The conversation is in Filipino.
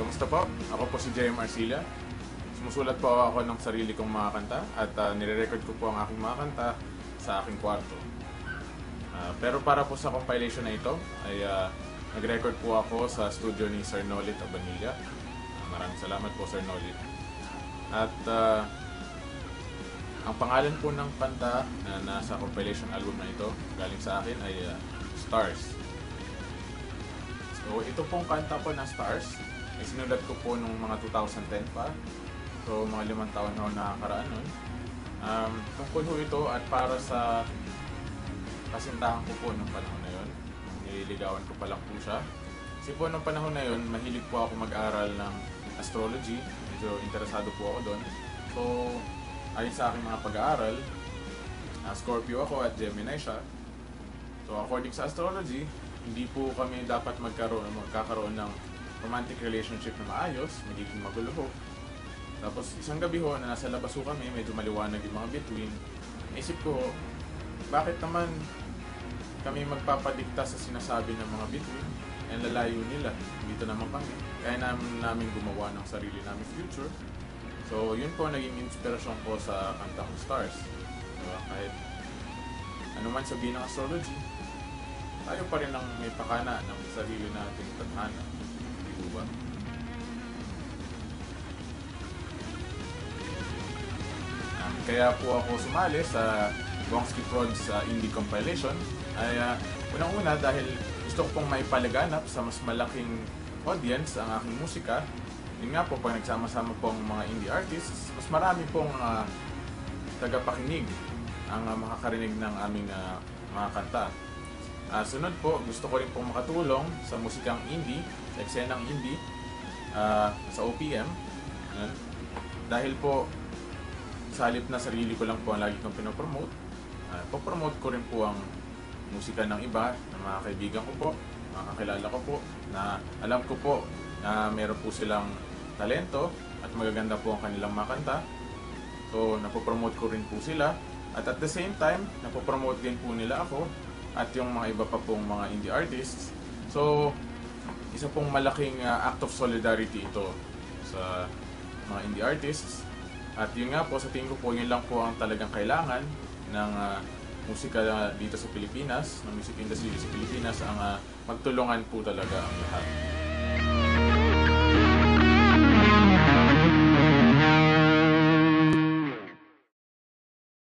Kamusta po? Ako po si JM Arcilla. Sumusulat po ako ng sarili kong mga kanta at nire-record ko po ang aking mga kanta sa aking kwarto. Pero para po sa compilation na ito ay nag-record po ako sa studio ni Sir Nolit Abanilla. Maraming salamat po Sir Nolit. At ang pangalan po ng kanta na nasa compilation album na ito galing sa akin ay Stars. So ito pong kanta po na Stars ay sinulat ko po nung mga 2010 pa. So mga 5 taon na nakakaraan nun. Tungkol ho ito at para sa kasintahan ko po nung panahon na yun. Nililigawan ko pa lang po siya. Kasi po nung panahon na yun, mahilig po ako mag-aral ng astrology. Medyo interesado po ako doon. So ayon sa aking mga pag-aaral, Scorpio ako at Gemini siya. So according sa astrology, hindi po kami dapat magkakaroon ng romantic relationship na maayos, magiging magulo ho. Tapos isang gabi ho na nasa labas ho kami, medyo maliwanag yung mga bituin. Naisip ko, bakit naman kami magpapadikta sa sinasabi ng mga bituin? Ang lalayo nila, dito naman kami. Kaya namin gumawa ng sarili namin future. So yun po naging inspirasyon ko sa kanta kong Stars. Diba? Kahit ano man sabihin ng astrology, tayo pa rin ang may pakana ng sarili nating tadhana. Di ba? Kaya po ako sumali sa Wongski Prod's indie compilation ay unang-una dahil gusto ko pong maipalaganap sa mas malaking audience ang aking musika. Yun nga po, pag nagsama-sama pong mga indie artists, mas marami pong tagapakinig ang makakarinig ng aming mga kanta. Sunod po, gusto ko rin pong makatulong sa musikang indie, sa eksenang indie, sa OPM. Dahil po, sa halip na sarili ko lang po ang lagi kong pinopromote, popromote ko rin po ang musika ng iba, ng mga kaibigan ko po, mga kakilala ko po, na alam ko po na meron po silang talento at magaganda po ang kanilang mga kanta. So, napopromote ko rin po sila. At the same time, napopromote din po nila ako at yung mga iba pa pong mga indie artists. So, isa pong malaking act of solidarity ito sa mga indie artists. At yun nga po, sa tingin ko po, yun lang po ang talagang kailangan ng musika dito sa Pilipinas, ng music industry sa Pilipinas, ang magtulungan po talaga ang lahat.